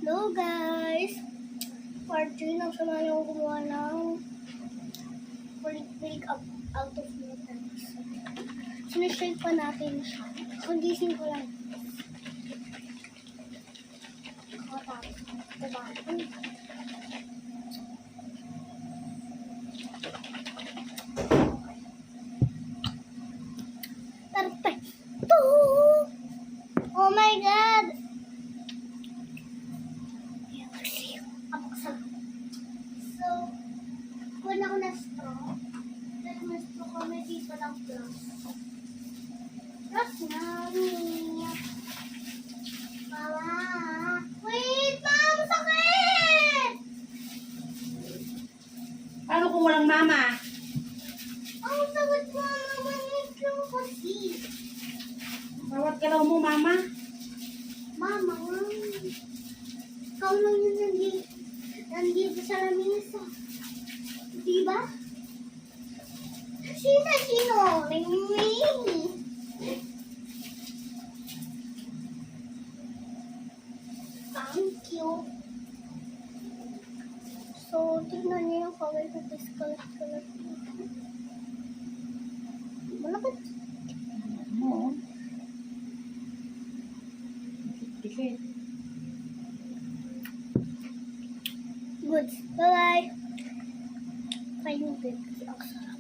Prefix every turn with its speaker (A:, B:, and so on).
A: Hello guys! Part 3 nang samahan yung gumawa ng Wake Up Out of Noodles. Sinashake pa natin siya. Condition ko lang. Tapos, diba? Perfecto! Oh my God! So, kuha ako na straw. Dahil may straw ko, may dito lang plus. Plus na, Mama! Wait, Mom! Sakit!
B: Paano kung walang mama?
A: Ang sakit ko, Mama. Wait lang kasi.
B: Bawat galaw mo, mama.
A: Mama, ikaw lang yun nandito sa lamesa. Diba? Sino? Ring. Thank you. So, tignan niyo yung color ko. This color. Malapit.
B: Oo. Dikit.
A: Good. Bye-bye. Kain mo, babe. Kasi ang sarap.